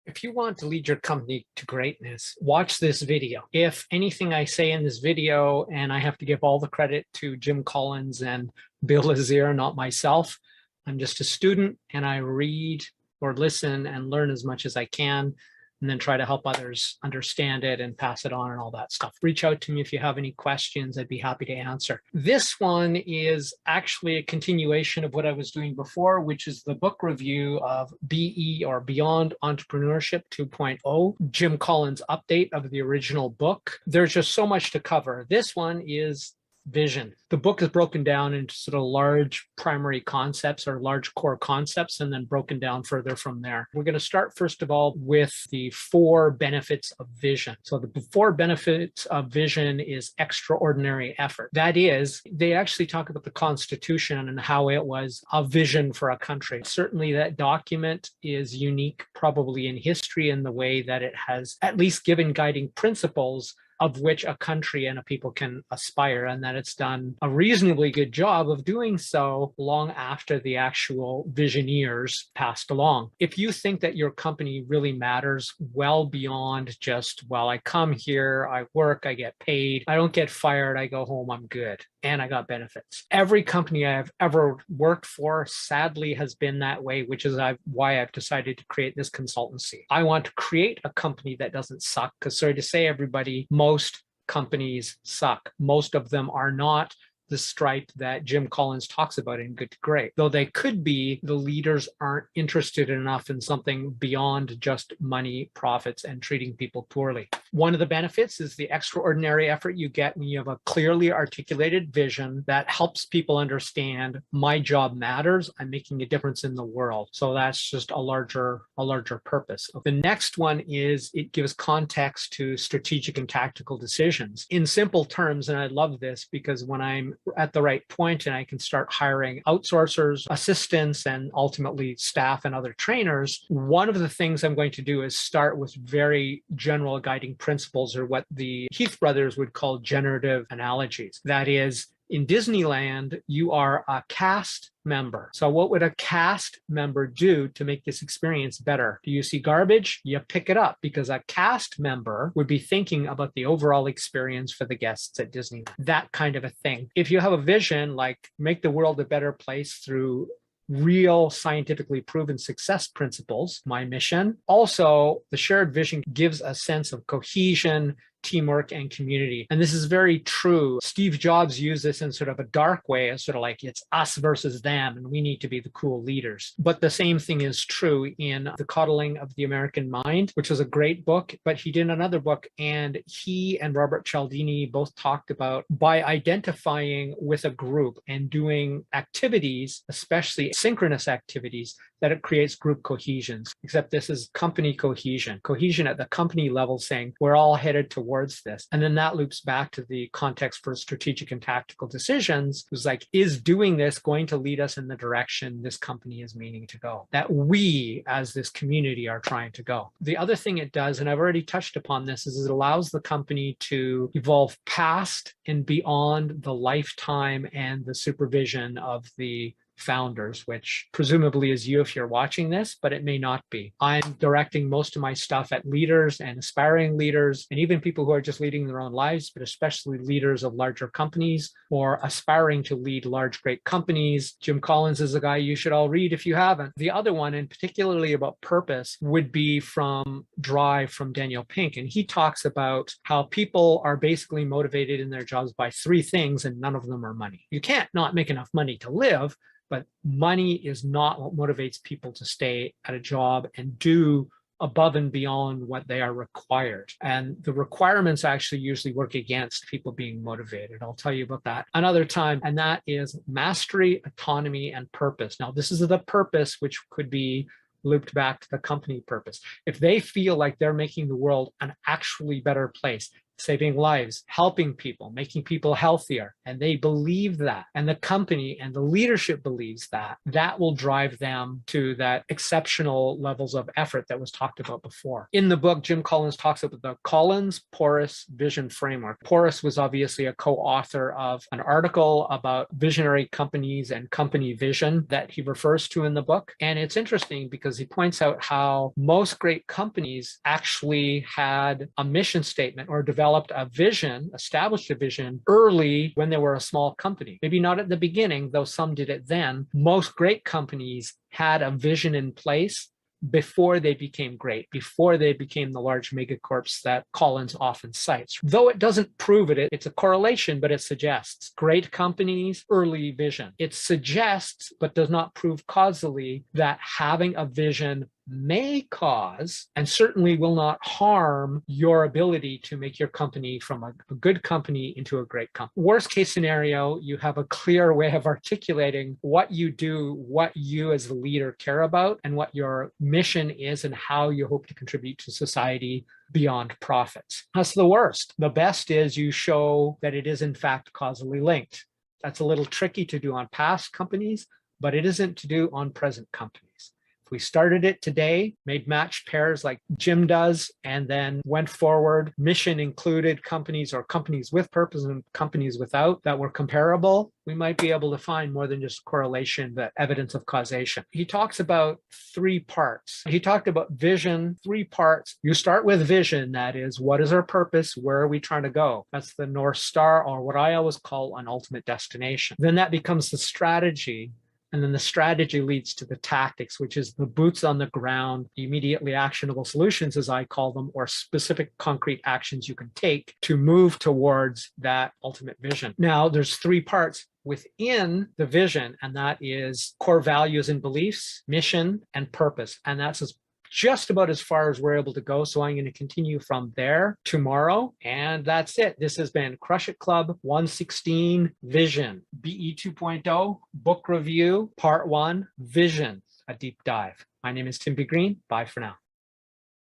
If you want to lead your company to greatness, watch this video. If anything I say in this video, and I have to give all the credit to Jim Collins and Bill Lazier, not myself, I'm just a student and I read or listen and learn as much as I can, and then try to help others understand it and pass it on and all that stuff. Reach out to me if you have any questions. I'd be happy to answer. This one is actually a continuation of what I was doing before, which is the book review of BE or Beyond Entrepreneurship 2.0, Jim Collins' update of the original book. There's just so much to cover. This one is vision. The book is broken down into sort of large primary concepts or large core concepts, and then broken down further from there. We're going to start first of all with the 4 benefits of vision. So the 4 benefits of vision is extraordinary effort. That is, they actually talk about the Constitution and how it was a vision for a country. Certainly that document is unique probably in history in the way that it has at least given guiding principles of which a country and a people can aspire, and that it's done a reasonably good job of doing so long after the actual visioneers passed along. If you think that your company really matters well beyond just, well, I come here, I work, I get paid, I don't get fired, I go home, I'm good, and I got benefits. Every company I've ever worked for, sadly, has been that way, which is why I've decided to create this consultancy. I want to create a company that doesn't suck, because sorry to say, everybody, most companies suck. Most of them are not the stripe that Jim Collins talks about in Good to Great. Though they could be, the leaders aren't interested enough in something beyond just money, profits, and treating people poorly. One of the benefits is the extraordinary effort you get when you have a clearly articulated vision that helps people understand my job matters, I'm making a difference in the world. So that's just a larger purpose. The next one is it gives context to strategic and tactical decisions. In simple terms, and I love this because when I'm at the right point and I can start hiring outsourcers, assistants, and ultimately staff and other trainers, one of the things I'm going to do is start with very general guiding principles, or what the Heath brothers would call generative analogies. That is, in Disneyland, you are a cast member. So what would a cast member do to make this experience better? Do you see garbage? You pick it up, because a cast member would be thinking about the overall experience for the guests at Disneyland. That kind of a thing. If you have a vision like make the world a better place through real scientifically proven success principles, my mission. Also, the shared vision gives a sense of cohesion, teamwork, and community. And this is very true. Steve Jobs used this in sort of a dark way, as sort of like it's us versus them, and we need to be the cool leaders. But the same thing is true in The Coddling of the American Mind, which was a great book, but he did another book, and he and Robert Cialdini both talked about by identifying with a group and doing activities, especially synchronous activities, that it creates group cohesions, except this is company cohesion at the company level, saying we're all headed towards this. And then that loops back to the context for strategic and tactical decisions. It was like, is doing this going to lead us in the direction this company is meaning to go, that we as this community are trying to go? The other thing it does, and I've already touched upon this, is it allows the company to evolve past and beyond the lifetime and the supervision of the founders, which presumably is you if you're watching this, but it may not be. I'm directing most of my stuff at leaders and aspiring leaders, and even people who are just leading their own lives, but especially leaders of larger companies or aspiring to lead large, great companies. Jim Collins is a guy you should all read if you haven't. The other one, and particularly about purpose, would be from Drive from Daniel Pink. And he talks about how people are basically motivated in their jobs by 3 things, and none of them are money. You can't not make enough money to live, but money is not what motivates people to stay at a job and do above and beyond what they are required. And the requirements actually usually work against people being motivated. I'll tell you about that another time. And that is mastery, autonomy, and purpose. Now, this is the purpose, which could be looped back to the company purpose. If they feel like they're making the world an actually better place, saving lives, helping people, making people healthier. And they believe that. And the company and the leadership believes that. That will drive them to that exceptional levels of effort that was talked about before. In the book, Jim Collins talks about the Collins-Porras Vision Framework. Porras was obviously a co-author of an article about visionary companies and company vision that he refers to in the book. And it's interesting because he points out how most great companies actually had a mission statement or developed a vision, established a vision early when they were a small company. Maybe not at the beginning, though some did it then. Most great companies had a vision in place before they became great, before they became the large megacorps that Collins often cites. Though it doesn't prove it, it's a correlation, but it suggests great companies, early vision. It suggests, but does not prove causally, that having a vision may cause and certainly will not harm your ability to make your company from a good company into a great company. Worst case scenario, you have a clear way of articulating what you do, what you as the leader care about, and what your mission is and how you hope to contribute to society beyond profits. That's the worst. The best is you show that it is in fact causally linked. That's a little tricky to do on past companies, but it isn't to do on present companies. We started it today, made matched pairs like Jim does, and then went forward. Mission included companies or companies with purpose and companies without that were comparable. We might be able to find more than just correlation, but evidence of causation. He talks about 3 parts. He talked about vision, 3 parts. You start with vision, that is, what is our purpose? Where are we trying to go? That's the North Star, or what I always call an ultimate destination. Then that becomes the strategy. And then the strategy leads to the tactics, which is the boots on the ground, immediately actionable solutions, as I call them, or specific concrete actions you can take to move towards that ultimate vision. Now, there's 3 parts within the vision, and that is core values and beliefs, mission, and purpose. And that's just about as far as we're able to go. So I'm going to continue from there tomorrow. And that's it. This has been Crush It Club 116 Vision, BE 2.0 Book Review, Part 1, Vision, a deep dive. My name is Tim B. Green. Bye for now.